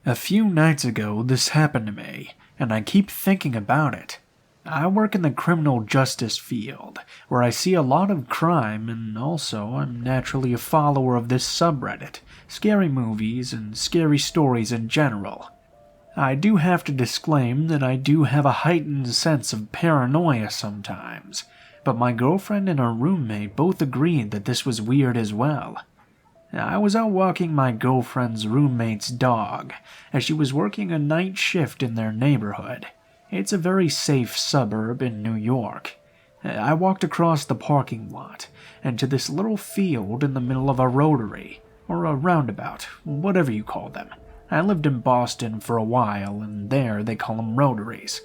A few nights ago, this happened to me, and I keep thinking about it. I work in the criminal justice field, where I see a lot of crime, and also I'm naturally a follower of this subreddit, scary movies and scary stories in general. I do have to disclaim that I do have a heightened sense of paranoia sometimes, but my girlfriend and her roommate both agreed that this was weird as well. I was out walking my girlfriend's roommate's dog, as she was working a night shift in their neighborhood. It's a very safe suburb in New York. I walked across the parking lot, and to this little field in the middle of a rotary, or a roundabout, whatever you call them. I lived in Boston for a while, and there they call them rotaries.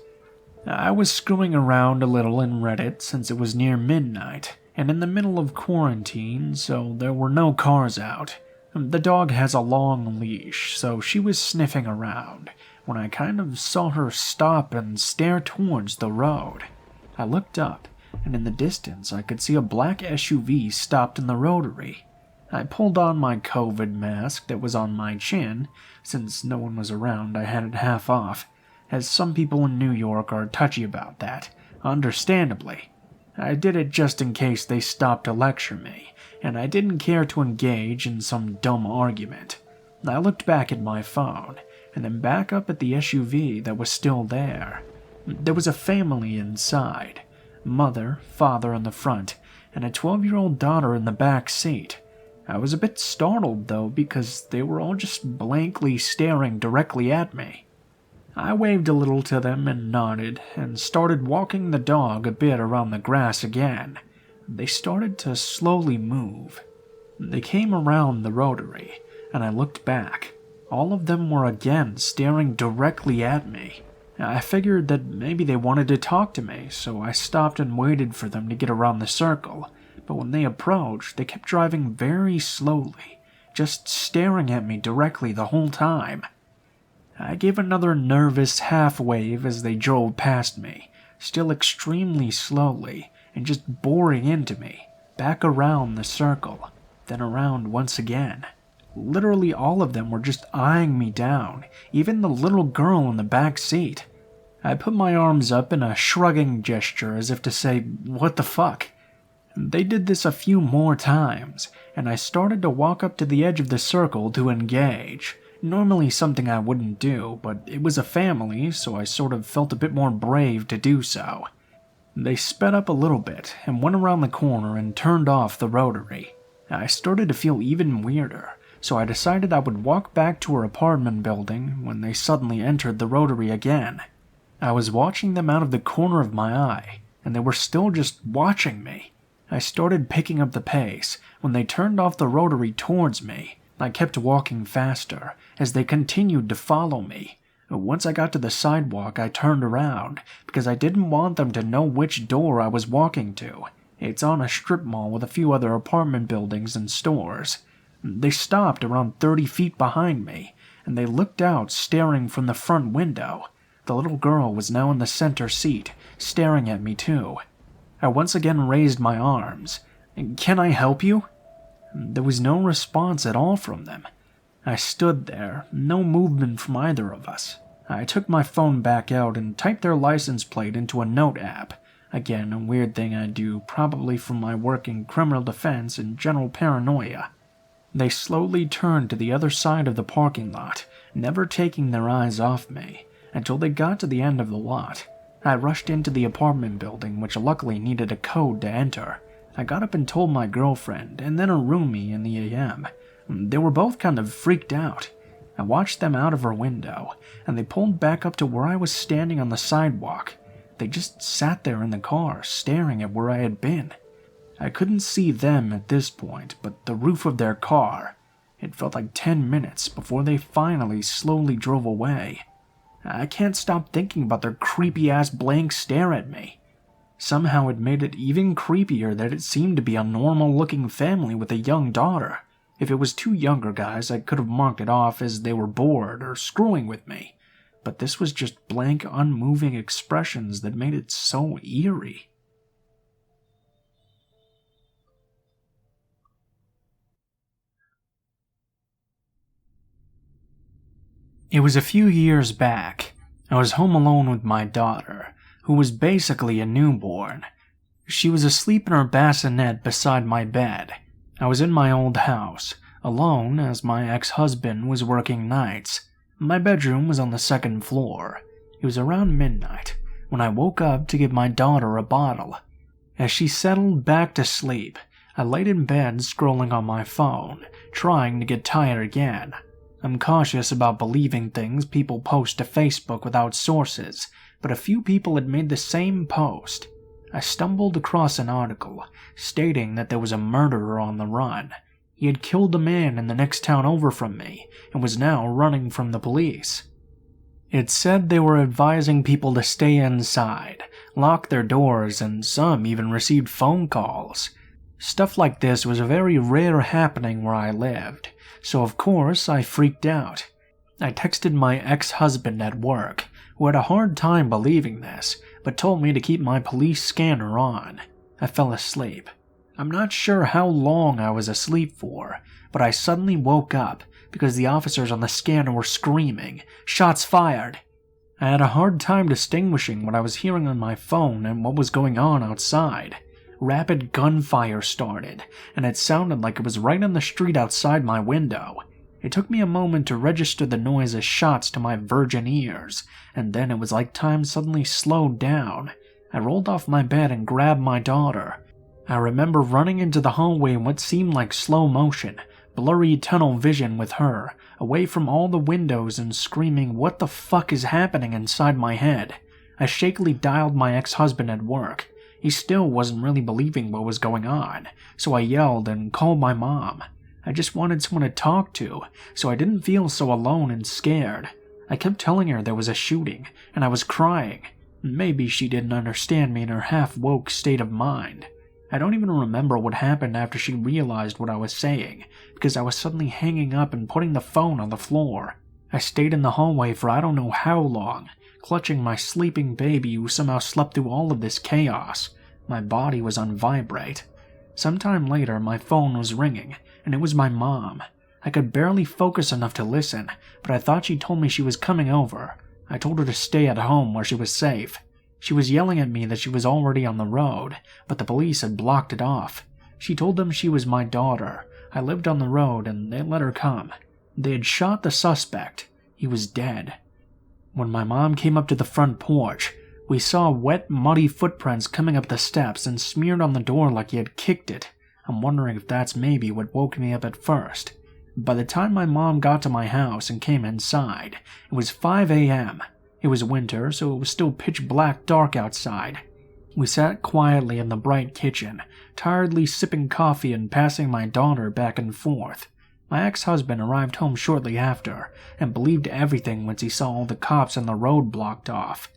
I was screwing around a little in Reddit since it was near midnight, and in the middle of quarantine, so there were no cars out. The dog has a long leash, so she was sniffing around, when I kind of saw her stop and stare towards the road. I looked up, and in the distance I could see a black SUV stopped in the rotary. I pulled on my COVID mask that was on my chin. Since no one was around, I had it half off, as some people in New York are touchy about that, understandably. I did it just in case they stopped to lecture me, and I didn't care to engage in some dumb argument. I looked back at my phone, and then back up at the SUV that was still there. There was a family inside. Mother, father in the front, and a 12-year-old daughter in the back seat. I was a bit startled, though, because they were all just blankly staring directly at me. I waved a little to them and nodded, and started walking the dog a bit around the grass again. They started to slowly move. They came around the rotary, and I looked back. All of them were again staring directly at me. I figured that maybe they wanted to talk to me, so I stopped and waited for them to get around the circle. But when they approached, they kept driving very slowly, just staring at me directly the whole time. I gave another nervous half-wave as they drove past me, still extremely slowly, and just boring into me, back around the circle, then around once again. Literally all of them were just eyeing me down, even the little girl in the back seat. I put my arms up in a shrugging gesture as if to say, what the fuck? They did this a few more times, and I started to walk up to the edge of the circle to engage. Normally something I wouldn't do, but it was a family, so I sort of felt a bit more brave to do so. They sped up a little bit and went around the corner and turned off the rotary. I started to feel even weirder, so I decided I would walk back to her apartment building when they suddenly entered the rotary again. I was watching them out of the corner of my eye, and they were still just watching me. I started picking up the pace when they turned off the rotary towards me. I kept walking faster as they continued to follow me. Once I got to the sidewalk, I turned around because I didn't want them to know which door I was walking to. It's on a strip mall with a few other apartment buildings and stores. They stopped around 30 feet behind me, and they looked out, staring from the front window. The little girl was now in the center seat, staring at me too. I once again raised my arms. "Can I help you?" There was no response at all from them. I stood there, no movement from either of us. I took my phone back out and typed their license plate into a note app. Again, a weird thing I do, probably from my work in criminal defense and general paranoia. They slowly turned to the other side of the parking lot, never taking their eyes off me, until they got to the end of the lot. I rushed into the apartment building, which luckily needed a code to enter. I got up and told my girlfriend, and then a roomie in the AM. They were both kind of freaked out. I watched them out of her window, and they pulled back up to where I was standing on the sidewalk. They just sat there in the car, staring at where I had been. I couldn't see them at this point, but the roof of their car. It felt like 10 minutes before they finally slowly drove away. I can't stop thinking about their creepy-ass blank stare at me. Somehow it made it even creepier that it seemed to be a normal-looking family with a young daughter. If it was two younger guys, I could have marked it off as they were bored or screwing with me. But this was just blank, unmoving expressions that made it so eerie. It was a few years back. I was home alone with my daughter, who was basically a newborn. She was asleep in her bassinet beside my bed. I was in my old house, alone as my ex-husband was working nights. My bedroom was on the second floor. It was around midnight when I woke up to give my daughter a bottle. As she settled back to sleep, I laid in bed scrolling on my phone, trying to get tired again. I'm cautious about believing things people post to Facebook without sources, but a few people had made the same post. I stumbled across an article stating that there was a murderer on the run. He had killed a man in the next town over from me and was now running from the police. It said they were advising people to stay inside, lock their doors, and some even received phone calls. Stuff like this was a very rare happening where I lived, so of course I freaked out. I texted my ex-husband at work, who had a hard time believing this, but told me to keep my police scanner on. I fell asleep. I'm not sure how long I was asleep for, but I suddenly woke up because the officers on the scanner were screaming, "Shots fired!" I had a hard time distinguishing what I was hearing on my phone and what was going on outside. Rapid gunfire started, and it sounded like it was right on the street outside my window. It took me a moment to register the noise as shots to my virgin ears, and then it was like time suddenly slowed down. I rolled off my bed and grabbed my daughter. I remember running into the hallway in what seemed like slow motion, blurry tunnel vision with her, away from all the windows and screaming, "What the fuck is happening?" inside my head. I shakily dialed my ex-husband at work. He still wasn't really believing what was going on, so I yelled and called my mom. I just wanted someone to talk to, so I didn't feel so alone and scared. I kept telling her there was a shooting, and I was crying. Maybe she didn't understand me in her half-woke state of mind. I don't even remember what happened after she realized what I was saying, because I was suddenly hanging up and putting the phone on the floor. I stayed in the hallway for I don't know how long, clutching my sleeping baby who somehow slept through all of this chaos. My body was on vibrate. Sometime later, my phone was ringing, and it was my mom. I could barely focus enough to listen, but I thought she told me she was coming over. I told her to stay at home where she was safe. She was yelling at me that she was already on the road, but the police had blocked it off. She told them she was my daughter. I lived on the road, and they let her come. They had shot the suspect. He was dead. When my mom came up to the front porch, we saw wet, muddy footprints coming up the steps and smeared on the door like he had kicked it. I'm wondering if that's maybe what woke me up at first. By the time my mom got to my house and came inside, it was 5 a.m. It was winter, so it was still pitch black dark outside. We sat quietly in the bright kitchen, tiredly sipping coffee and passing my daughter back and forth. My ex-husband arrived home shortly after, and believed everything once he saw all the cops on the road blocked off.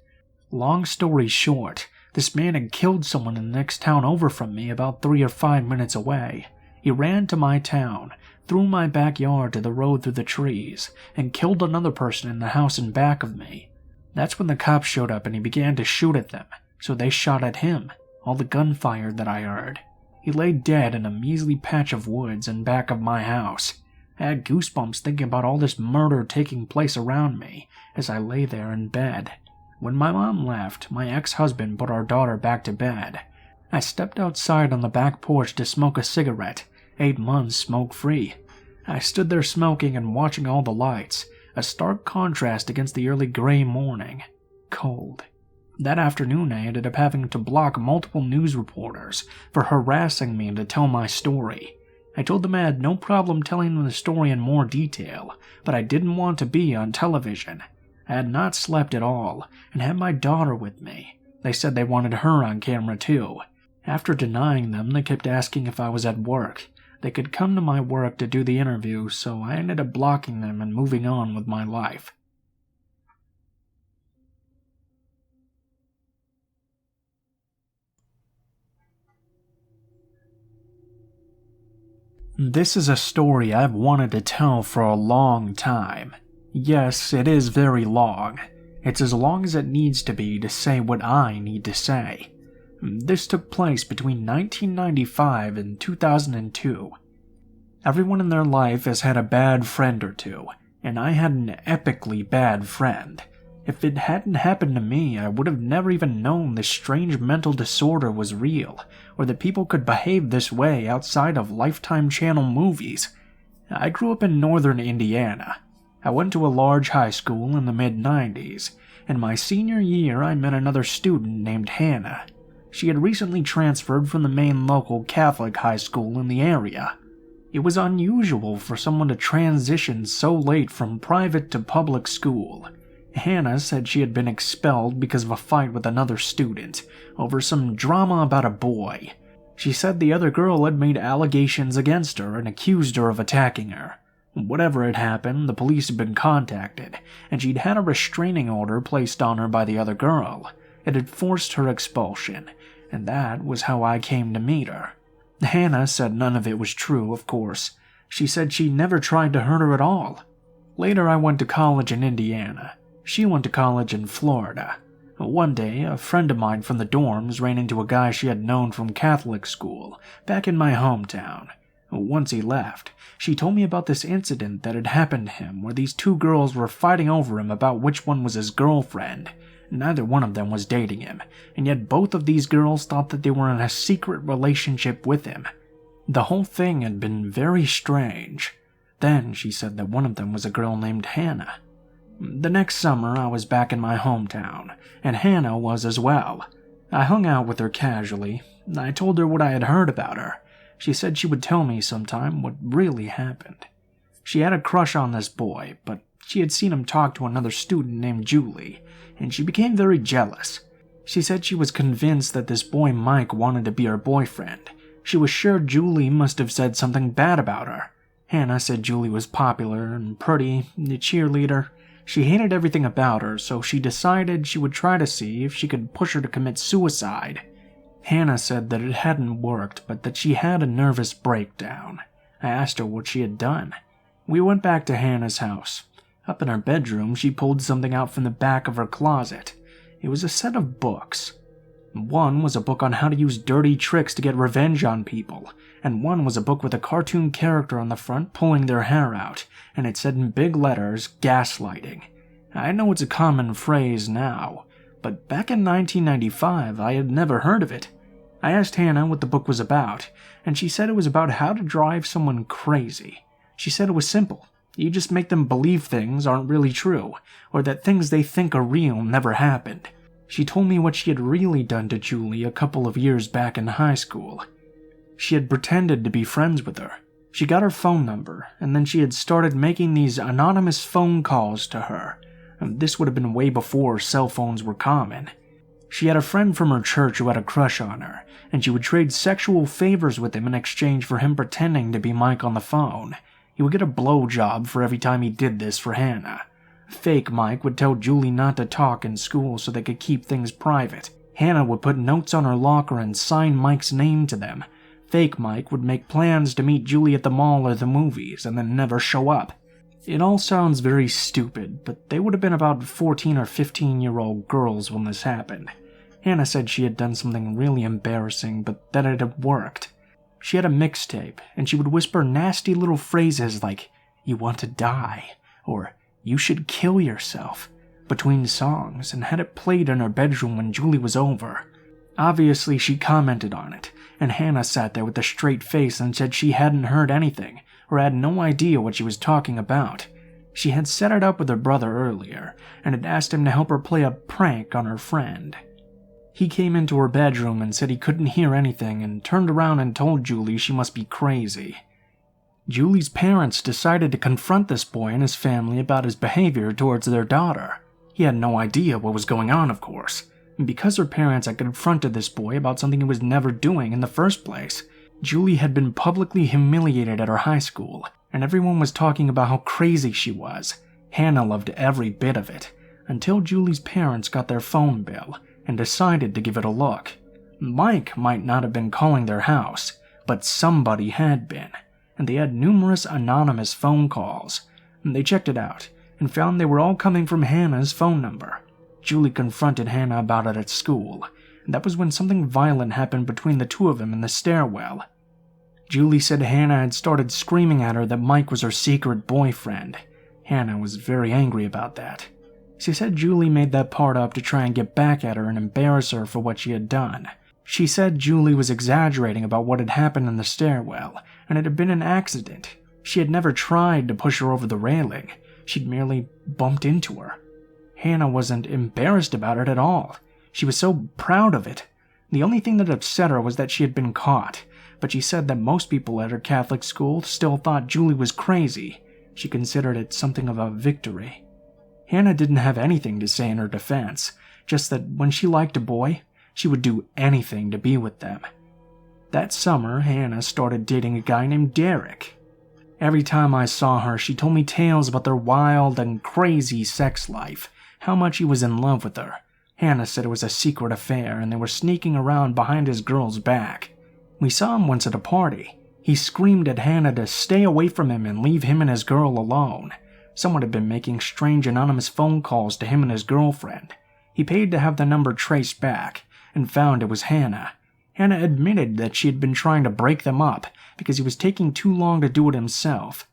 Long story short, this man had killed someone in the next town over from me about 3 or 5 minutes away. He ran to my town, through my backyard to the road through the trees, and killed another person in the house in back of me. That's when the cops showed up and he began to shoot at them, so they shot at him, all the gunfire that I heard. He lay dead in a measly patch of woods in back of my house. I had goosebumps thinking about all this murder taking place around me as I lay there in bed. When my mom left, my ex-husband put our daughter back to bed. I stepped outside on the back porch to smoke a cigarette, 8 months smoke-free. I stood there smoking and watching all the lights, a stark contrast against the early gray morning. Cold. That afternoon I ended up having to block multiple news reporters for harassing me to tell my story. I told them I had no problem telling them the story in more detail, but I didn't want to be on television. I had not slept at all, and had my daughter with me. They said they wanted her on camera too. After denying them, they kept asking if I was at work. They could come to my work to do the interview, so I ended up blocking them and moving on with my life. This is a story I've wanted to tell for a long time. Yes, it is very long. It's as long as it needs to be to say what I need to say. This took place between 1995 and 2002. Everyone in their life has had a bad friend or two. and I had an epically bad friend. If it hadn't happened to me, I would have never even known this strange mental disorder was real, or that people could behave this way outside of Lifetime Channel movies. I grew up in northern Indiana. I went to a large high school in the mid-90s, and my senior year I met another student named Hannah. She had recently transferred from the main local Catholic high school in the area. It was unusual for someone to transition so late from private to public school. Hannah said she had been expelled because of a fight with another student over some drama about a boy. She said the other girl had made allegations against her and accused her of attacking her. Whatever had happened, the police had been contacted, and she'd had a restraining order placed on her by the other girl. It had forced her expulsion, and that was how I came to meet her. Hannah said none of it was true, of course. She said she never tried to hurt her at all. Later I went to college in Indiana. She went to college in Florida. One day, a friend of mine from the dorms ran into a guy she had known from Catholic school, back in my hometown. Once he left, she told me about this incident that had happened to him where these two girls were fighting over him about which one was his girlfriend. Neither one of them was dating him, and yet both of these girls thought that they were in a secret relationship with him. The whole thing had been very strange. Then she said that one of them was a girl named Hannah. The next summer, I was back in my hometown, and Hannah was as well. I hung out with her casually. I told her what I had heard about her. She said she would tell me sometime what really happened. She had a crush on this boy, but she had seen him talk to another student named Julie, and she became very jealous. She said she was convinced that this boy Mike wanted to be her boyfriend. She was sure Julie must have said something bad about her. Hannah said Julie was popular and pretty, a cheerleader. She hated everything about her, so she decided she would try to see if she could push her to commit suicide. Hannah said that it hadn't worked, but that she had a nervous breakdown. I asked her what she had done. We went back to Hannah's house. Up in her bedroom, she pulled something out from the back of her closet. It was a set of books. One was a book on how to use dirty tricks to get revenge on people, and one was a book with a cartoon character on the front pulling their hair out, and it said in big letters, gaslighting. I know it's a common phrase now, but back in 1995 I had never heard of it. I asked Hannah what the book was about, and she said it was about how to drive someone crazy. She said it was simple. You just make them believe things aren't really true, or that things they think are real never happened. She told me what she had really done to Julie a couple of years back in high school. She had pretended to be friends with her. She got her phone number, and then she had started making these anonymous phone calls to her. This would have been way before cell phones were common. She had a friend from her church who had a crush on her, and she would trade sexual favors with him in exchange for him pretending to be Mike on the phone. He would get a blowjob for every time he did this for Hannah. Fake Mike would tell Julie not to talk in school so they could keep things private. Hannah would put notes on her locker and sign Mike's name to them. Fake Mike would make plans to meet Julie at the mall or the movies and then never show up. It all sounds very stupid, but they would have been about 14 or 15-year-old girls when this happened. Hannah said she had done something really embarrassing, but that it had worked. She had a mixtape, and she would whisper nasty little phrases like, "You want to die," or "You should kill yourself," between songs, and had it played in her bedroom when Julie was over. Obviously, she commented on it, and Hannah sat there with a straight face and said she hadn't heard anything, or had no idea what she was talking about. She had set it up with her brother earlier, and had asked him to help her play a prank on her friend. He came into her bedroom and said he couldn't hear anything and turned around and told Julie she must be crazy. Julie's parents decided to confront this boy and his family about his behavior towards their daughter. He had no idea what was going on, of course, and because her parents had confronted this boy about something he was never doing in the first place, Julie had been publicly humiliated at her high school, and everyone was talking about how crazy she was. Hannah loved every bit of it, until Julie's parents got their phone bill and decided to give it a look. Mike might not have been calling their house, but somebody had been, and they had numerous anonymous phone calls. They checked it out and found they were all coming from Hannah's phone number. Julie confronted Hannah about it at school, and that was when something violent happened between the two of them in the stairwell. Julie said Hannah had started screaming at her that Mike was her secret boyfriend. Hannah was very angry about that. She said Julie made that part up to try and get back at her and embarrass her for what she had done. She said Julie was exaggerating about what had happened in the stairwell, and it had been an accident. She had never tried to push her over the railing. She'd merely bumped into her. Hannah wasn't embarrassed about it at all. She was so proud of it. The only thing that upset her was that she had been caught, but she said that most people at her Catholic school still thought Julie was crazy. She considered it something of a victory. Hannah didn't have anything to say in her defense, just that when she liked a boy, she would do anything to be with them. That summer, Hannah started dating a guy named Derek. Every time I saw her, she told me tales about their wild and crazy sex life, how much he was in love with her. Hannah said it was a secret affair and they were sneaking around behind his girl's back. We saw him once at a party. He screamed at Hannah to stay away from him and leave him and his girl alone. Someone had been making strange anonymous phone calls to him and his girlfriend. He paid to have the number traced back and found it was Hannah. Hannah admitted that she had been trying to break them up because he was taking too long to do it himself.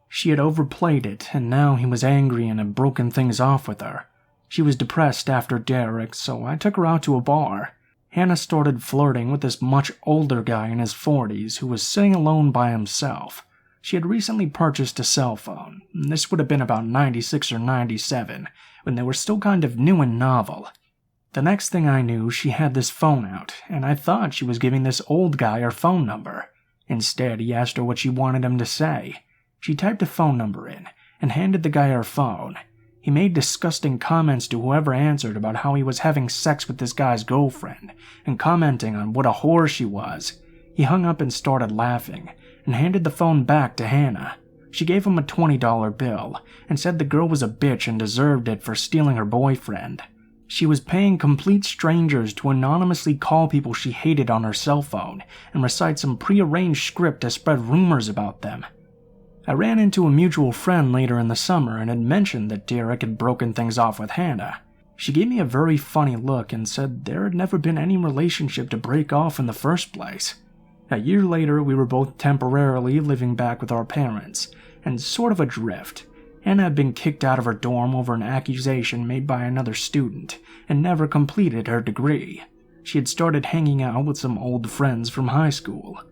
She had overplayed it, and now he was angry and had broken things off with her. She was depressed after Derek, so I took her out to a bar. Hannah started flirting with this much older guy in his 40s who was sitting alone by himself. She had recently purchased a cell phone. This would have been about 96 or 97, when they were still kind of new and novel. The next thing I knew, she had this phone out, and I thought she was giving this old guy her phone number. Instead, he asked her what she wanted him to say. She typed a phone number in, and handed the guy her phone. He made disgusting comments to whoever answered about how he was having sex with this guy's girlfriend, and commenting on what a whore she was. He hung up and started laughing, and handed the phone back to Hannah. She gave him a $20 bill, and said the girl was a bitch and deserved it for stealing her boyfriend. She was paying complete strangers to anonymously call people she hated on her cell phone, and recite some prearranged script to spread rumors about them. I ran into a mutual friend later in the summer and had mentioned that Derek had broken things off with Hannah. She gave me a very funny look and said there had never been any relationship to break off in the first place. A year later, we were both temporarily living back with our parents, and sort of adrift. Hannah had been kicked out of her dorm over an accusation made by another student, and never completed her degree. She had started hanging out with some old friends from high school.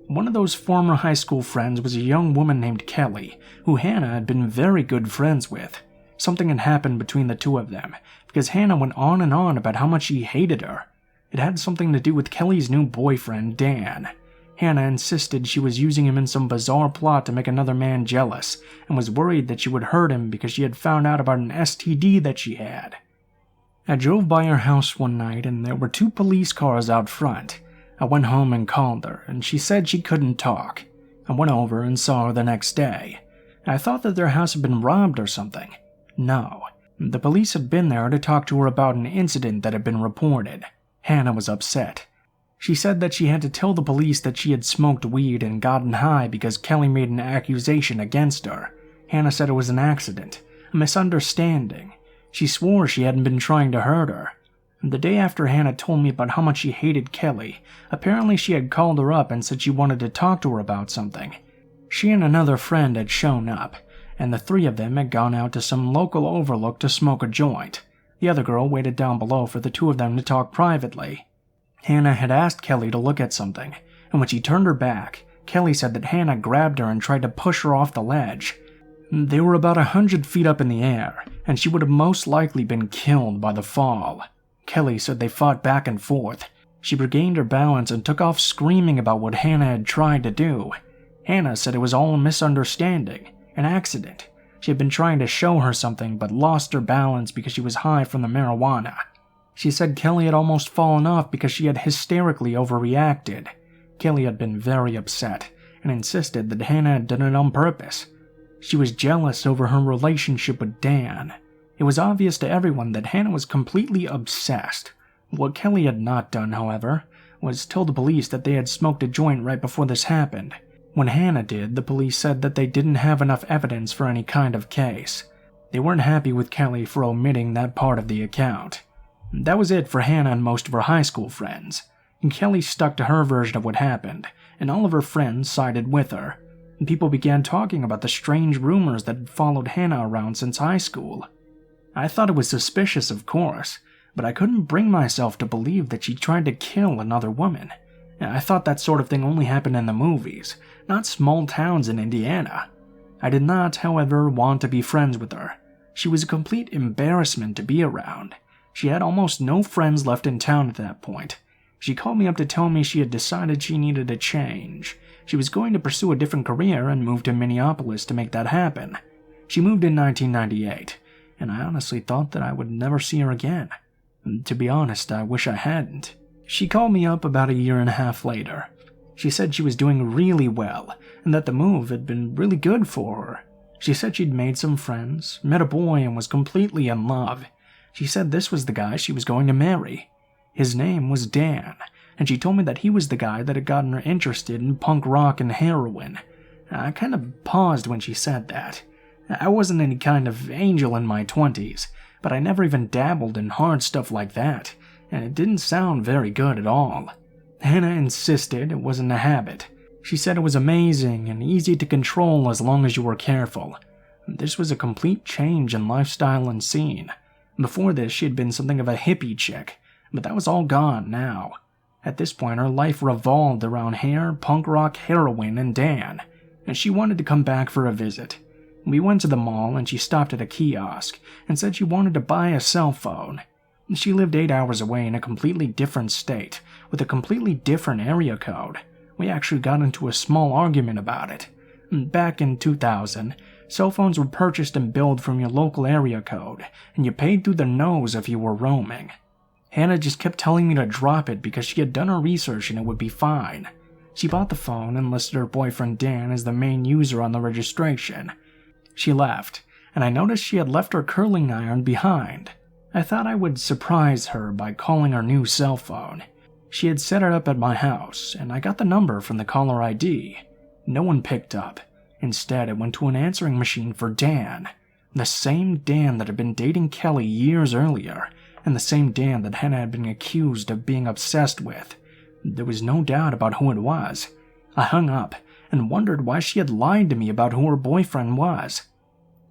One of those former high school friends was a young woman named Kelly, who Hannah had been very good friends with. Something had happened between the two of them, because Hannah went on and on about how much she hated her. It had something to do with Kelly's new boyfriend, Dan. Hannah insisted she was using him in some bizarre plot to make another man jealous, and was worried that she would hurt him because she had found out about an STD that she had. I drove by her house one night and there were 2 police cars out front. I went home and called her, and she said she couldn't talk. I went over and saw her the next day. I thought that their house had been robbed or something. No, the police had been there to talk to her about an incident that had been reported. Hannah was upset. She said that she had to tell the police that she had smoked weed and gotten high because Kelly made an accusation against her. Hannah said it was an accident, a misunderstanding. She swore she hadn't been trying to hurt her. The day after Hannah told me about how much she hated Kelly, apparently she had called her up and said she wanted to talk to her about something. She and another friend had shown up, and the 3 of them had gone out to some local overlook to smoke a joint. The other girl waited down below for the 2 of them to talk privately. Hannah had asked Kelly to look at something, and when she turned her back, Kelly said that Hannah grabbed her and tried to push her off the ledge. They were about 100 feet up in the air, and she would have most likely been killed by the fall. Kelly said they fought back and forth. She regained her balance and took off screaming about what Hannah had tried to do. Hannah said it was all a misunderstanding, an accident. She had been trying to show her something but lost her balance because she was high from the marijuana. She said Kelly had almost fallen off because she had hysterically overreacted. Kelly had been very upset and insisted that Hannah had done it on purpose. She was jealous over her relationship with Dan. It was obvious to everyone that Hannah was completely obsessed. What Kelly had not done, however, was tell the police that they had smoked a joint right before this happened. When Hannah did, the police said that they didn't have enough evidence for any kind of case. They weren't happy with Kelly for omitting that part of the account. That was it for Hannah and most of her high school friends. Kelly stuck to her version of what happened, and all of her friends sided with her. and people began talking about the strange rumors that had followed Hannah around since high school. I thought it was suspicious, of course, but I couldn't bring myself to believe that she tried to kill another woman. I thought that sort of thing only happened in the movies, not small towns in Indiana. I did not, however, want to be friends with her. She was a complete embarrassment to be around. She had almost no friends left in town at that point. She called me up to tell me she had decided she needed a change. She was going to pursue a different career and move to Minneapolis to make that happen. She moved in 1998, and I honestly thought that I would never see her again. And to be honest, I wish I hadn't. She called me up about a year and a half later. She said she was doing really well, and that the move had been really good for her. She said she'd made some friends, met a boy, and was completely in love. She said this was the guy she was going to marry. His name was Dan, and she told me that he was the guy that had gotten her interested in punk rock and heroin. I kind of paused when she said that. I wasn't any kind of angel in my 20s, but I never even dabbled in hard stuff like that, and it didn't sound very good at all. Hannah insisted it wasn't a habit. She said it was amazing and easy to control as long as you were careful. This was a complete change in lifestyle and scene. Before this, she had been something of a hippie chick, but that was all gone now. At this point, her life revolved around hair, punk rock, heroin, and Dan, and she wanted to come back for a visit. We went to the mall and she stopped at a kiosk and said she wanted to buy a cell phone. She lived 8 hours away in a completely different state, with a completely different area code. We actually got into a small argument about it. Back in 2000, cell phones were purchased and billed from your local area code, and you paid through the nose if you were roaming. Hannah just kept telling me to drop it because she had done her research and it would be fine. She bought the phone and listed her boyfriend Dan as the main user on the registration. She left, and I noticed she had left her curling iron behind. I thought I would surprise her by calling her new cell phone. She had set it up at my house, and I got the number from the caller ID. No one picked up. Instead, it went to an answering machine for Dan. The same Dan that had been dating Kelly years earlier, and the same Dan that Hannah had been accused of being obsessed with. There was no doubt about who it was. I hung up and wondered why she had lied to me about who her boyfriend was.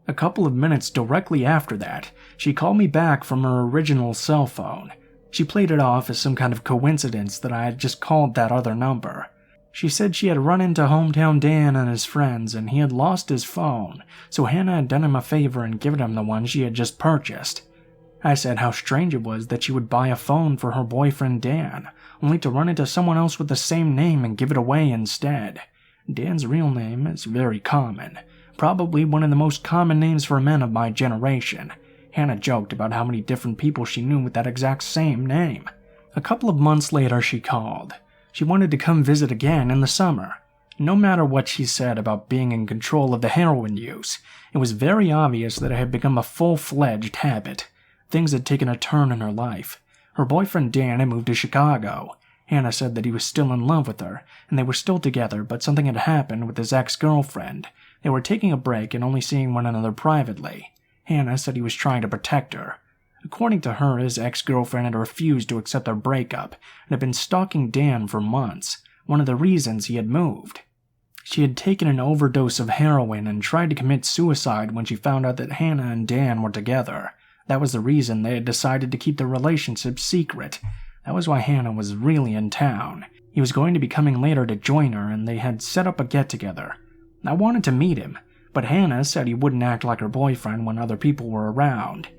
A couple of minutes directly after that, she called me back from her original cell phone. She played it off as some kind of coincidence that I had just called that other number. She said she had run into hometown Dan and his friends and he had lost his phone, so Hannah had done him a favor and given him the one she had just purchased. I said how strange it was that she would buy a phone for her boyfriend Dan, only to run into someone else with the same name and give it away instead. Dan's real name is very common, probably one of the most common names for men of my generation. Hannah joked about how many different people she knew with that exact same name. A couple of months later she called. She wanted to come visit again in the summer. No matter what she said about being in control of the heroin use, it was very obvious that it had become a full-fledged habit. Things had taken a turn in her life. Her boyfriend Dan had moved to Chicago. Hannah said that he was still in love with her, and they were still together, but something had happened with his ex-girlfriend. They were taking a break and only seeing one another privately. Hannah said he was trying to protect her. According to her, his ex-girlfriend had refused to accept their breakup and had been stalking Dan for months, one of the reasons he had moved. She had taken an overdose of heroin and tried to commit suicide when she found out that Hannah and Dan were together. That was the reason they had decided to keep their relationship secret. That was why Hannah was really in town. He was going to be coming later to join her, and they had set up a get-together. I wanted to meet him, but Hannah said he wouldn't act like her boyfriend when other people were around.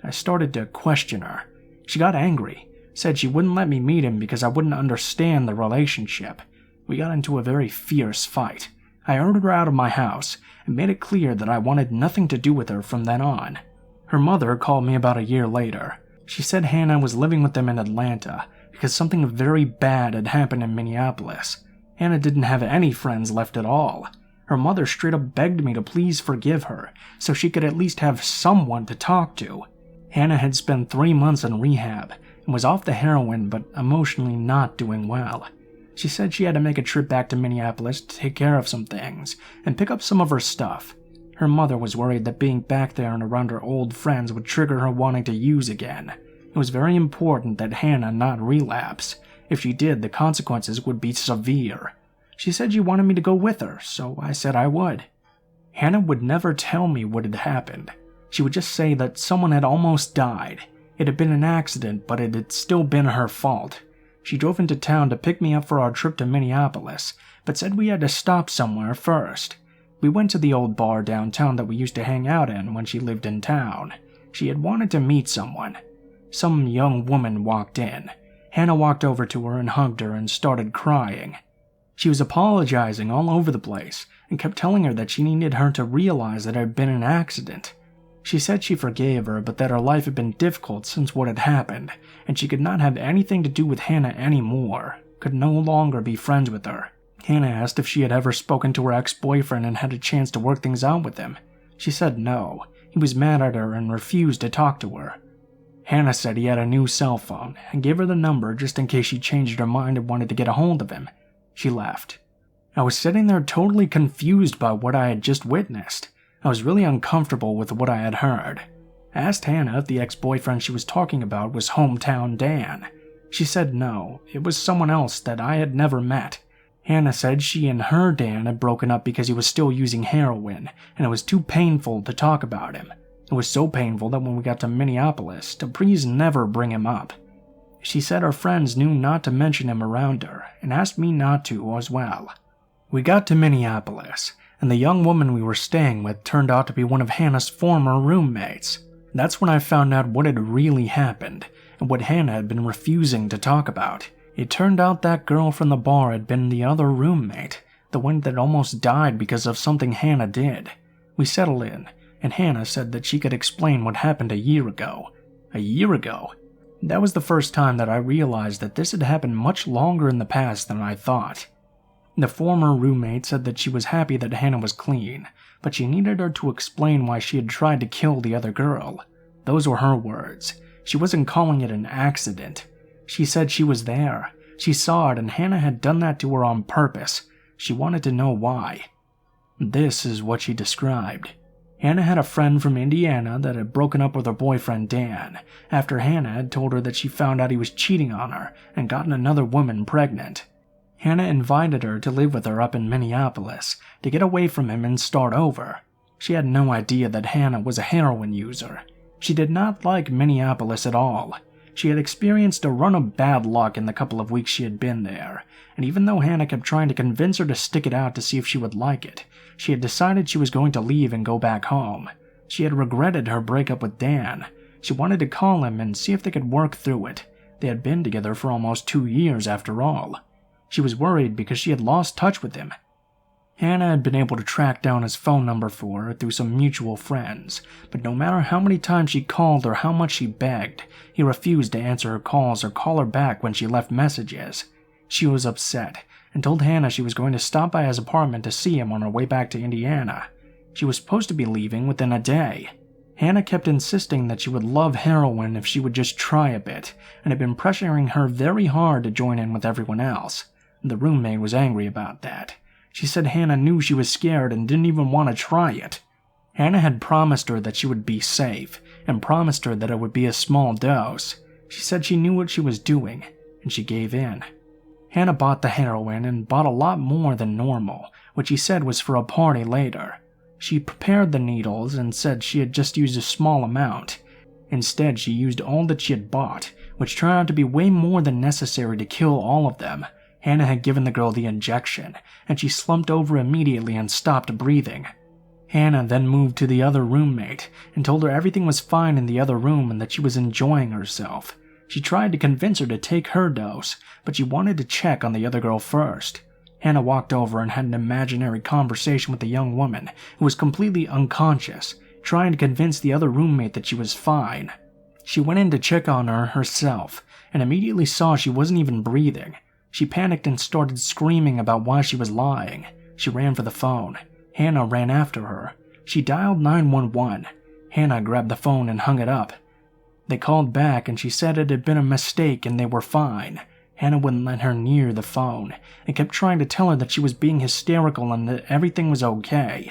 I started to question her. She got angry, said she wouldn't let me meet him because I wouldn't understand the relationship. We got into a very fierce fight. I ordered her out of my house and made it clear that I wanted nothing to do with her from then on. Her mother called me about a year later. She said Hannah was living with them in Atlanta because something very bad had happened in Minneapolis. Hannah didn't have any friends left at all. Her mother straight up begged me to please forgive her so she could at least have someone to talk to. Hannah had spent 3 months in rehab and was off the heroin but emotionally not doing well. She said she had to make a trip back to Minneapolis to take care of some things and pick up some of her stuff. Her mother was worried that being back there and around her old friends would trigger her wanting to use again. It was very important that Hannah not relapse. If she did, the consequences would be severe. She said she wanted me to go with her, so I said I would. Hannah would never tell me what had happened. She would just say that someone had almost died. It had been an accident, but it had still been her fault. She drove into town to pick me up for our trip to Minneapolis, but said we had to stop somewhere first. We went to the old bar downtown that we used to hang out in when she lived in town. She had wanted to meet someone. Some young woman walked in. Hannah walked over to her and hugged her and started crying. She was apologizing all over the place and kept telling her that she needed her to realize that it had been an accident. She said she forgave her, but that her life had been difficult since what had happened, and she could not have anything to do with Hannah anymore, could no longer be friends with her. Hannah asked if she had ever spoken to her ex-boyfriend and had a chance to work things out with him. She said no. He was mad at her and refused to talk to her. Hannah said he had a new cell phone and gave her the number just in case she changed her mind and wanted to get a hold of him. She left. I was sitting there totally confused by what I had just witnessed. I was really uncomfortable with what I had heard. I asked Hannah if the ex-boyfriend she was talking about was hometown Dan. She said no, it was someone else that I had never met. Hannah said she and her Dan had broken up because he was still using heroin, and it was too painful to talk about him. It was so painful that when we got to Minneapolis, to please never bring him up. She said her friends knew not to mention him around her, and asked me not to as well. We got to Minneapolis, and the young woman we were staying with turned out to be one of Hannah's former roommates. That's when I found out what had really happened, and what Hannah had been refusing to talk about. It turned out that girl from the bar had been the other roommate, the one that almost died because of something Hannah did. We settled in, and Hannah said that she could explain what happened a year ago. A year ago? That was the first time that I realized that this had happened much longer in the past than I thought. The former roommate said that she was happy that Hannah was clean, but she needed her to explain why she had tried to kill the other girl. Those were her words. She wasn't calling it an accident. She said she was there. She saw it, and Hannah had done that to her on purpose. She wanted to know why. This is what she described. Hannah had a friend from Indiana that had broken up with her boyfriend Dan, after Hannah had told her that she found out he was cheating on her and gotten another woman pregnant. Hannah invited her to live with her up in Minneapolis, to get away from him and start over. She had no idea that Hannah was a heroin user. She did not like Minneapolis at all. She had experienced a run of bad luck in the couple of weeks she had been there, and even though Hannah kept trying to convince her to stick it out to see if she would like it, she had decided she was going to leave and go back home. She had regretted her breakup with Dan. She wanted to call him and see if they could work through it. They had been together for almost 2 years after all. She was worried because she had lost touch with him. Hannah had been able to track down his phone number for her through some mutual friends, but no matter how many times she called or how much she begged, he refused to answer her calls or call her back when she left messages. She was upset and told Hannah she was going to stop by his apartment to see him on her way back to Indiana. She was supposed to be leaving within a day. Hannah kept insisting that she would love heroin if she would just try a bit, and had been pressuring her very hard to join in with everyone else. The roommate was angry about that. She said Hannah knew she was scared and didn't even want to try it. Hannah had promised her that she would be safe, and promised her that it would be a small dose. She said she knew what she was doing, and she gave in. Hannah bought the heroin and bought a lot more than normal, which she said was for a party later. She prepared the needles and said she had just used a small amount. Instead, she used all that she had bought, which turned out to be way more than necessary to kill all of them. Hannah had given the girl the injection, and she slumped over immediately and stopped breathing. Hannah then moved to the other roommate and told her everything was fine in the other room and that she was enjoying herself. She tried to convince her to take her dose, but she wanted to check on the other girl first. Hannah walked over and had an imaginary conversation with the young woman, who was completely unconscious, trying to convince the other roommate that she was fine. She went in to check on her herself, and immediately saw she wasn't even breathing. She panicked and started screaming about why she was lying. She ran for the phone. Hannah ran after her. She dialed 911. Hannah grabbed the phone and hung it up. They called back and she said it had been a mistake and they were fine. Hannah wouldn't let her near the phone and kept trying to tell her that she was being hysterical and that everything was okay.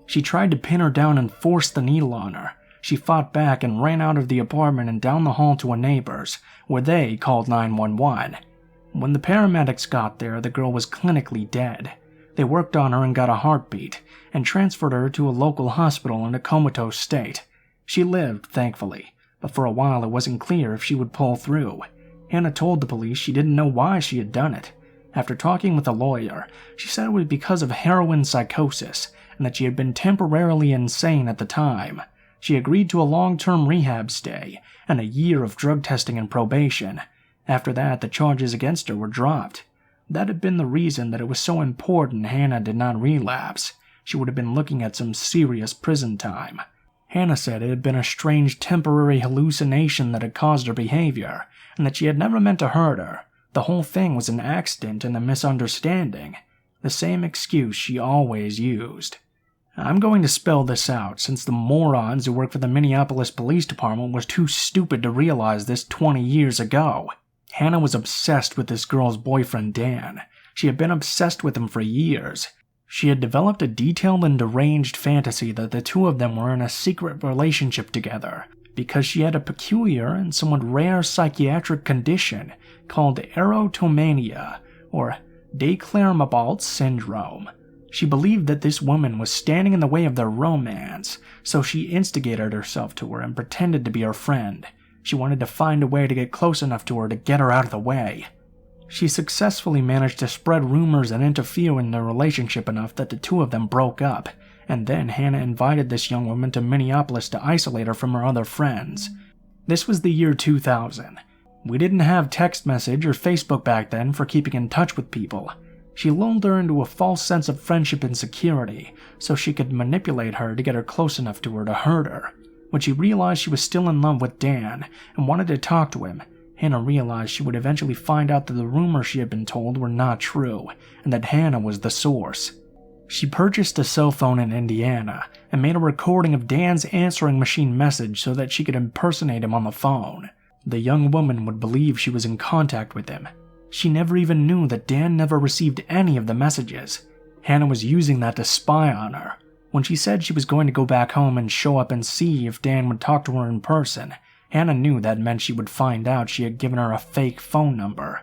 She tried to pin her down and force the needle on her. She fought back and ran out of the apartment and down the hall to a neighbor's, where they called 911. When the paramedics got there, the girl was clinically dead. They worked on her and got a heartbeat, and transferred her to a local hospital in a comatose state. She lived, thankfully, but for a while it wasn't clear if she would pull through. Hannah told the police she didn't know why she had done it. After talking with a lawyer, she said it was because of heroin psychosis, and that she had been temporarily insane at the time. She agreed to a long-term rehab stay, and a year of drug testing and probation. After that, the charges against her were dropped. That had been the reason that it was so important Hannah did not relapse. She would have been looking at some serious prison time. Hannah said it had been a strange temporary hallucination that had caused her behavior, and that she had never meant to hurt her. The whole thing was an accident and a misunderstanding. The same excuse she always used. I'm going to spell this out, since the morons who work for the Minneapolis Police Department was too stupid to realize this 20 years ago. Hannah was obsessed with this girl's boyfriend Dan. She had been obsessed with him for years. She had developed a detailed and deranged fantasy that the two of them were in a secret relationship together, because she had a peculiar and somewhat rare psychiatric condition called erotomania, or Declermabalt syndrome. She believed that this woman was standing in the way of their romance, so she instigated herself to her and pretended to be her friend. She wanted to find a way to get close enough to her to get her out of the way. She successfully managed to spread rumors and interfere in their relationship enough that the two of them broke up, and then Hannah invited this young woman to Minneapolis to isolate her from her other friends. This was the year 2000. We didn't have text message or Facebook back then for keeping in touch with people. She lulled her into a false sense of friendship and security, so she could manipulate her to get her close enough to her to hurt her. When she realized she was still in love with Dan and wanted to talk to him, Hannah realized she would eventually find out that the rumors she had been told were not true, and that Hannah was the source. She purchased a cell phone in Indiana and made a recording of Dan's answering machine message so that she could impersonate him on the phone. The young woman would believe she was in contact with him. She never even knew that Dan never received any of the messages. Hannah was using that to spy on her. When she said she was going to go back home and show up and see if Dan would talk to her in person, Hannah knew that meant she would find out she had given her a fake phone number.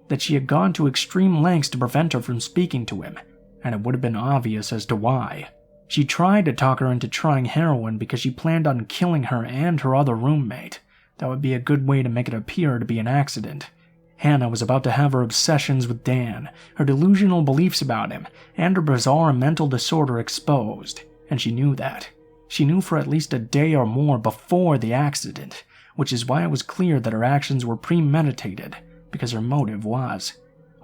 That she had gone to extreme lengths to prevent her from speaking to him, and it would have been obvious as to why. She tried to talk her into trying heroin because she planned on killing her and her other roommate. That would be a good way to make it appear to be an accident. Hannah was about to have her obsessions with Dan, her delusional beliefs about him, and her bizarre mental disorder exposed, and she knew that. She knew for at least a day or more before the accident, which is why it was clear that her actions were premeditated, because her motive was.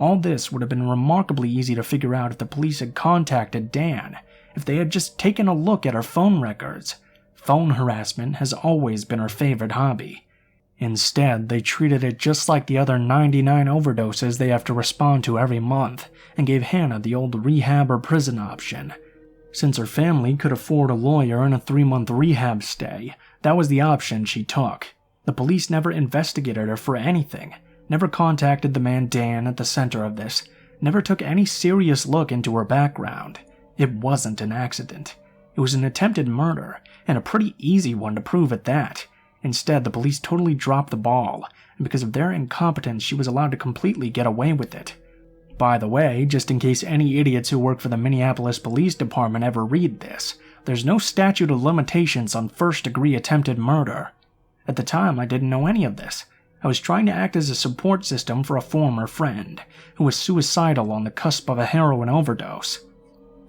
All this would have been remarkably easy to figure out if the police had contacted Dan, if they had just taken a look at her phone records. Phone harassment has always been her favorite hobby. Instead, they treated it just like the other 99 overdoses they have to respond to every month, and gave Hannah the old rehab or prison option. Since her family could afford a lawyer and a 3-month rehab stay, that was the option she took. The police never investigated her for anything, never contacted the man Dan at the center of this, never took any serious look into her background. It wasn't an accident. It was an attempted murder, and a pretty easy one to prove at that. Instead, the police totally dropped the ball, and because of their incompetence, she was allowed to completely get away with it. By the way, just in case any idiots who work for the Minneapolis Police Department ever read this, there's no statute of limitations on first-degree attempted murder. At the time, I didn't know any of this. I was trying to act as a support system for a former friend, who was suicidal on the cusp of a heroin overdose.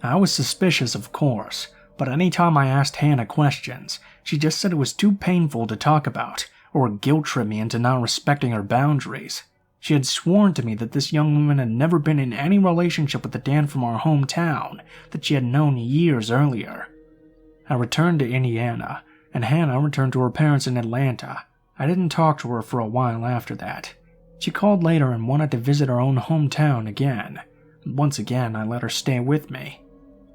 I was suspicious, of course, but anytime I asked Hannah questions, she just said it was too painful to talk about, or guilt-trip me into not respecting her boundaries. She had sworn to me that this young woman had never been in any relationship with the Dan from our hometown that she had known years earlier. I returned to Indiana, and Hannah returned to her parents in Atlanta. I didn't talk to her for a while after that. She called later and wanted to visit her own hometown again. Once again, I let her stay with me.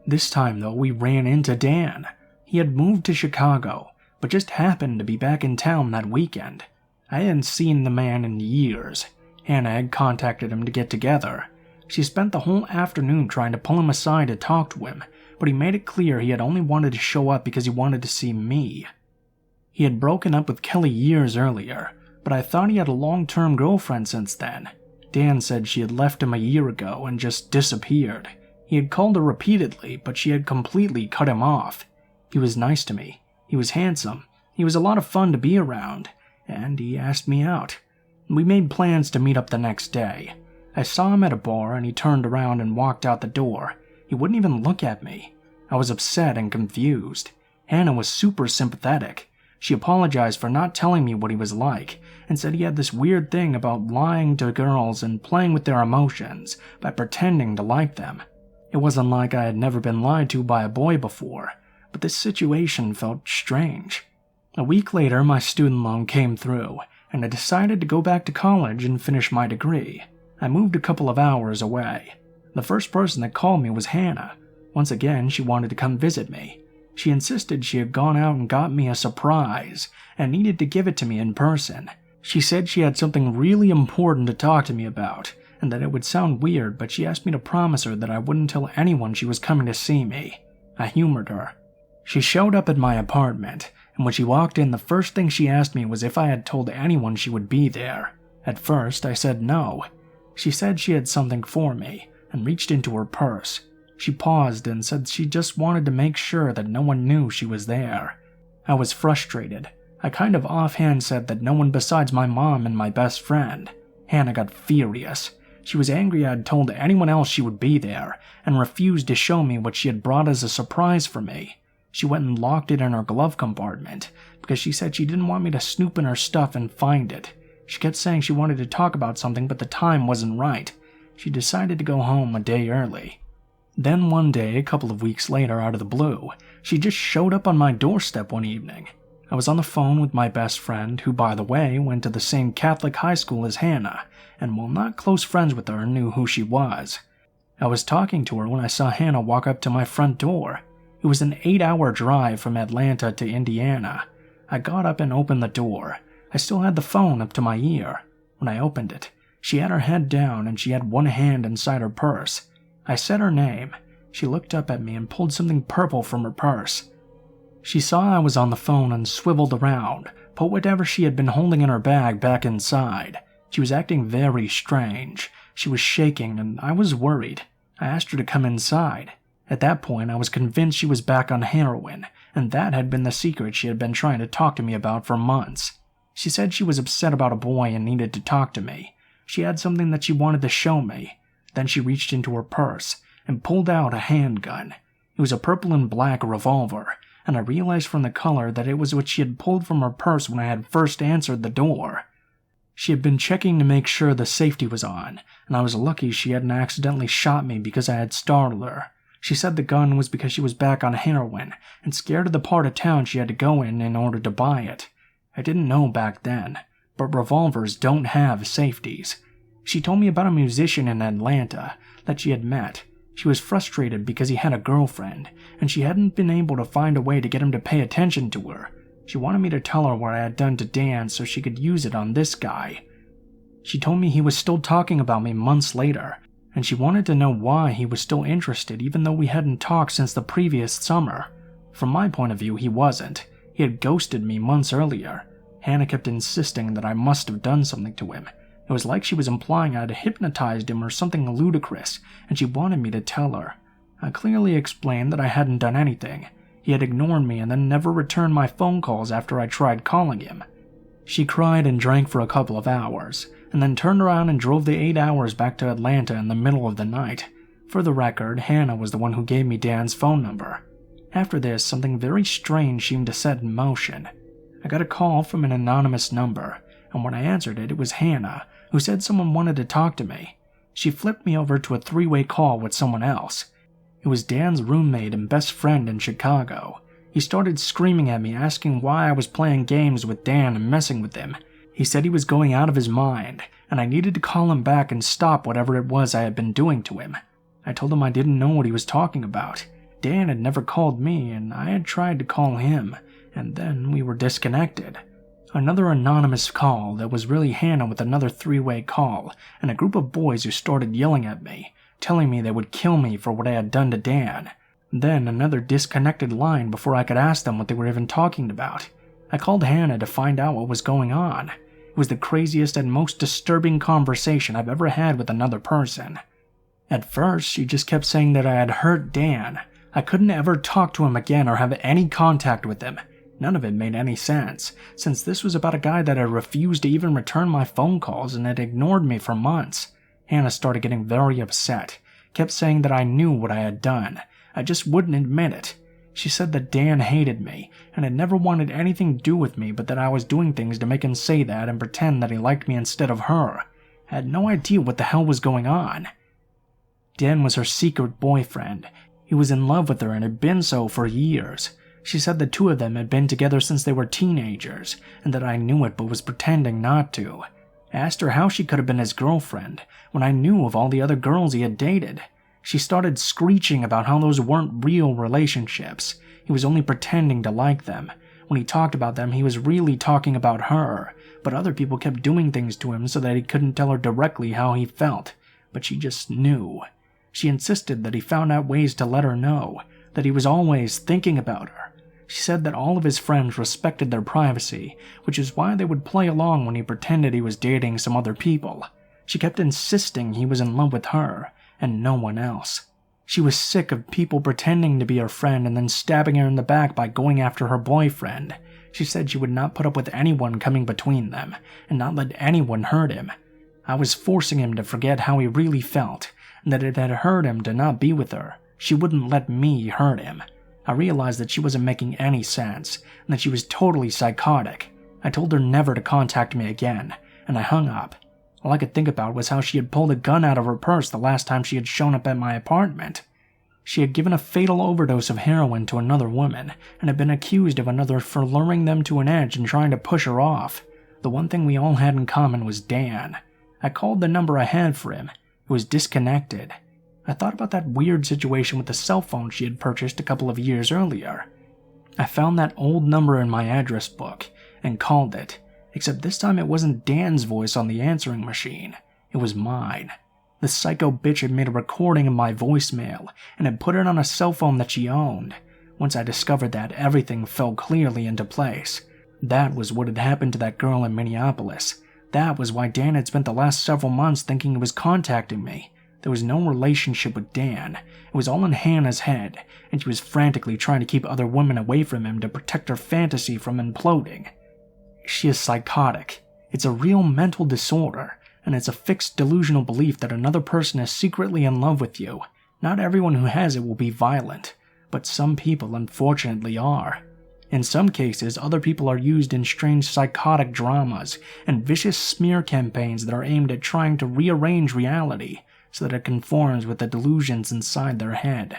This time, though, we ran into Dan. He had moved to Chicago, but just happened to be back in town that weekend. I hadn't seen the man in years. Hannah had contacted him to get together. She spent the whole afternoon trying to pull him aside to talk to him, but he made it clear he had only wanted to show up because he wanted to see me. He had broken up with Kelly years earlier, but I thought he had a long-term girlfriend since then. Dan said she had left him a year ago and just disappeared. He had called her repeatedly, but she had completely cut him off. He was nice to me. He was handsome. He was a lot of fun to be around, and he asked me out. We made plans to meet up the next day. I saw him at a bar and he turned around and walked out the door. He wouldn't even look at me. I was upset and confused. Hannah was super sympathetic. She apologized for not telling me what he was like, and said he had this weird thing about lying to girls and playing with their emotions by pretending to like them. It wasn't like I had never been lied to by a boy before, but this situation felt strange. A week later, my student loan came through, and I decided to go back to college and finish my degree. I moved a couple of hours away. The first person that called me was Hannah. Once again, she wanted to come visit me. She insisted she had gone out and got me a surprise and needed to give it to me in person. She said she had something really important to talk to me about, and that it would sound weird, but she asked me to promise her that I wouldn't tell anyone she was coming to see me. I humored her. She showed up at my apartment, and when she walked in, the first thing she asked me was if I had told anyone she would be there. At first, I said no. She said she had something for me, and reached into her purse. She paused and said she just wanted to make sure that no one knew she was there. I was frustrated. I kind of offhand said that no one besides my mom and my best friend. Hannah got furious. She was angry I had told anyone else she would be there, and refused to show me what she had brought as a surprise for me. She went and locked it in her glove compartment, because she said she didn't want me to snoop in her stuff and find it. She kept saying she wanted to talk about something, but the time wasn't right. She decided to go home a day early. Then one day, a couple of weeks later, out of the blue, she just showed up on my doorstep one evening. I was on the phone with my best friend, who, by the way, went to the same Catholic high school as Hannah, and while not close friends with her, knew who she was. I was talking to her when I saw Hannah walk up to my front door. It was an 8-hour drive from Atlanta to Indiana. I got up and opened the door. I still had the phone up to my ear. When I opened it, she had her head down and she had one hand inside her purse. I said her name. She looked up at me and pulled something purple from her purse. She saw I was on the phone and swiveled around, put whatever she had been holding in her bag back inside. She was acting very strange. She was shaking and I was worried. I asked her to come inside. At that point, I was convinced she was back on heroin, and that had been the secret she had been trying to talk to me about for months. She said she was upset about a boy and needed to talk to me. She had something that she wanted to show me. Then she reached into her purse and pulled out a handgun. It was a purple and black revolver, and I realized from the color that it was what she had pulled from her purse when I had first answered the door. She had been checking to make sure the safety was on, and I was lucky she hadn't accidentally shot me because I had startled her. She said the gun was because she was back on heroin and scared of the part of town she had to go in order to buy it. I didn't know back then, but revolvers don't have safeties. She told me about a musician in Atlanta that she had met. She was frustrated because he had a girlfriend, and she hadn't been able to find a way to get him to pay attention to her. She wanted me to tell her what I had done to Dan so she could use it on this guy. She told me he was still talking about me months later, and she wanted to know why he was still interested even though we hadn't talked since the previous summer. From my point of view, he wasn't. He had ghosted me months earlier. Hannah kept insisting that I must have done something to him. It was like she was implying I had hypnotized him or something ludicrous, and she wanted me to tell her. I clearly explained that I hadn't done anything. He had ignored me and then never returned my phone calls after I tried calling him. She cried and drank for a couple of hours, and then turned around and drove the 8 hours back to Atlanta in the middle of the night. For the record, Hannah was the one who gave me Dan's phone number. After this, something very strange seemed to set in motion. I got a call from an anonymous number, and when I answered it, it was Hannah, who said someone wanted to talk to me. She flipped me over to a 3-way call with someone else. It was Dan's roommate and best friend in Chicago. He started screaming at me, asking why I was playing games with Dan and messing with him. He said he was going out of his mind, and I needed to call him back and stop whatever it was I had been doing to him. I told him I didn't know what he was talking about. Dan had never called me, and I had tried to call him, and then we were disconnected. Another anonymous call that was really Hannah with another 3-way call, and a group of boys who started yelling at me, telling me they would kill me for what I had done to Dan. Then another disconnected line before I could ask them what they were even talking about. I called Hannah to find out what was going on. It was the craziest and most disturbing conversation I've ever had with another person. At first, she just kept saying that I had hurt Dan. I couldn't ever talk to him again or have any contact with him. None of it made any sense, since this was about a guy that had refused to even return my phone calls and had ignored me for months. Hannah started getting very upset, kept saying that I knew what I had done. I just wouldn't admit it. She said that Dan hated me and had never wanted anything to do with me, but that I was doing things to make him say that and pretend that he liked me instead of her. I had no idea what the hell was going on. Dan was her secret boyfriend. He was in love with her and had been so for years. She said the two of them had been together since they were teenagers, and that I knew it but was pretending not to. I asked her how she could have been his girlfriend when I knew of all the other girls he had dated. She started screeching about how those weren't real relationships. He was only pretending to like them. When he talked about them, he was really talking about her, but other people kept doing things to him so that he couldn't tell her directly how he felt, but she just knew. She insisted that he found out ways to let her know, that he was always thinking about her. She said that all of his friends respected their privacy, which is why they would play along when he pretended he was dating some other people. She kept insisting he was in love with her, and no one else. She was sick of people pretending to be her friend and then stabbing her in the back by going after her boyfriend. She said she would not put up with anyone coming between them, and not let anyone hurt him. I was forcing him to forget how he really felt, and that it had hurt him to not be with her. She wouldn't let me hurt him. I realized that she wasn't making any sense, and that she was totally psychotic. I told her never to contact me again, and I hung up. All I could think about was how she had pulled a gun out of her purse the last time she had shown up at my apartment. She had given a fatal overdose of heroin to another woman, and had been accused of another for luring them to an edge and trying to push her off. The one thing we all had in common was Dan. I called the number I had for him. It was disconnected. I thought about that weird situation with the cell phone she had purchased a couple of years earlier. I found that old number in my address book and called it, except this time it wasn't Dan's voice on the answering machine. It was mine. The psycho bitch had made a recording of my voicemail and had put it on a cell phone that she owned. Once I discovered that, everything fell clearly into place. That was what had happened to that girl in Minneapolis. That was why Dan had spent the last several months thinking he was contacting me. There was no relationship with Dan. It was all in Hannah's head, and she was frantically trying to keep other women away from him to protect her fantasy from imploding. She is psychotic. It's a real mental disorder, and it's a fixed delusional belief that another person is secretly in love with you. Not everyone who has it will be violent, but some people unfortunately are. In some cases, other people are used in strange psychotic dramas and vicious smear campaigns that are aimed at trying to rearrange reality so that it conforms with the delusions inside their head.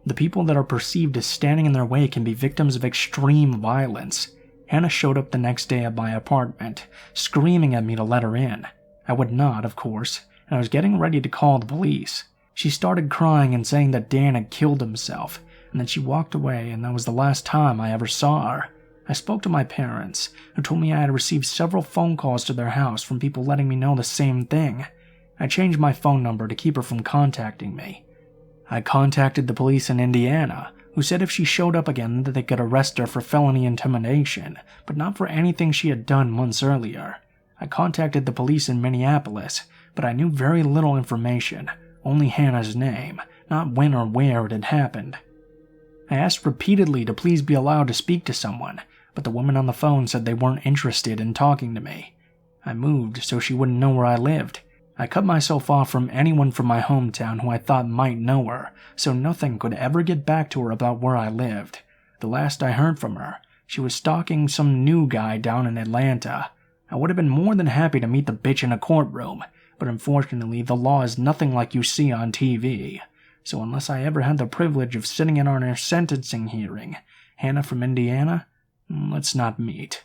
The people that are perceived as standing in their way can be victims of extreme violence. Hannah showed up the next day at my apartment, screaming at me to let her in. I would not, of course, and I was getting ready to call the police. She started crying and saying that Dan had killed himself, and then she walked away, and that was the last time I ever saw her. I spoke to my parents, who told me I had received several phone calls to their house from people letting me know the same thing. I changed my phone number to keep her from contacting me. I contacted the police in Indiana, who said if she showed up again that they could arrest her for felony intimidation, but not for anything she had done months earlier. I contacted the police in Minneapolis, but I knew very little information, only Hannah's name, not when or where it had happened. I asked repeatedly to please be allowed to speak to someone, but the woman on the phone said they weren't interested in talking to me. I moved so she wouldn't know where I lived. I cut myself off from anyone from my hometown who I thought might know her, so nothing could ever get back to her about where I lived. The last I heard from her, she was stalking some new guy down in Atlanta. I would have been more than happy to meet the bitch in a courtroom, but unfortunately the law is nothing like you see on TV. So unless I ever had the privilege of sitting in on her sentencing hearing, Hannah from Indiana, let's not meet.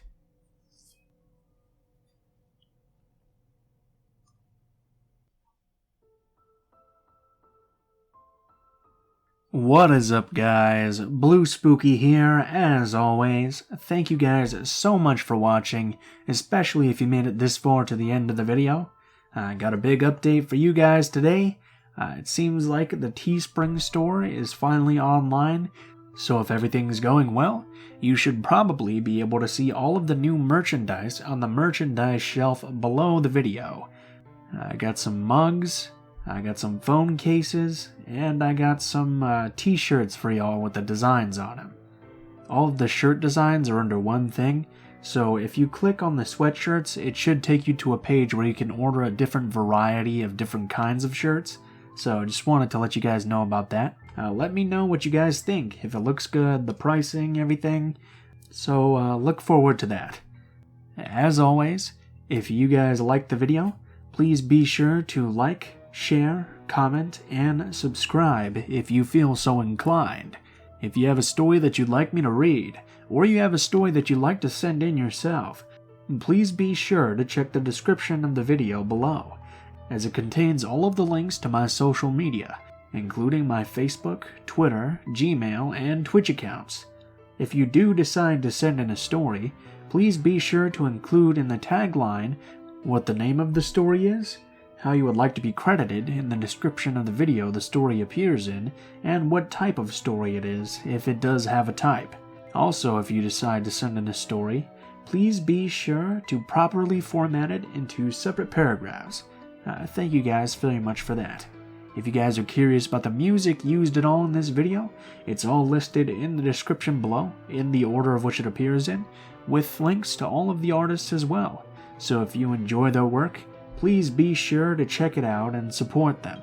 What is up, guys? Blue Spooky here, as always. Thank you guys so much for watching, especially if you made it this far to the end of the video. I got a big update for you guys today. It seems like the Teespring store is finally online. So if everything's going well, you should probably be able to see all of the new merchandise on the merchandise shelf below the video. I got some mugs, I got some phone cases, and I got some t-shirts for y'all with the designs on them. All of the shirt designs are under one thing, so if you click on the sweatshirts, it should take you to a page where you can order a different variety of different kinds of shirts. So I just wanted to let you guys know about that. Let me know what you guys think, if it looks good, the pricing, everything. So look forward to that. As always, if you guys liked the video, please be sure to like, share, comment, and subscribe if you feel so inclined. If you have a story that you'd like me to read, or you have a story that you'd like to send in yourself, please be sure to check the description of the video below, as it contains all of the links to my social media, including my Facebook, Twitter, Gmail, and Twitch accounts. If you do decide to send in a story, please be sure to include in the tagline what the name of the story is, how you would like to be credited in the description of the video the story appears in, and what type of story it is, if it does have a type. Also, if you decide to send in a story, please be sure to properly format it into separate paragraphs. Thank you guys very much for that. If you guys are curious about the music used at all in this video, it's all listed in the description below, in the order of which it appears in, with links to all of the artists as well. So if you enjoy their work, please be sure to check it out and support them.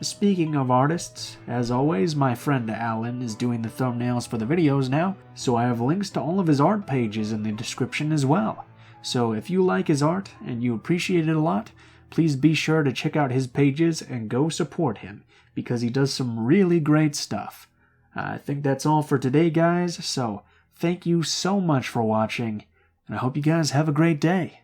Speaking of artists, as always, my friend Alan is doing the thumbnails for the videos now, so I have links to all of his art pages in the description as well. So if you like his art and you appreciate it a lot, please be sure to check out his pages and go support him, because he does some really great stuff. I think that's all for today, guys, so thank you so much for watching, and I hope you guys have a great day.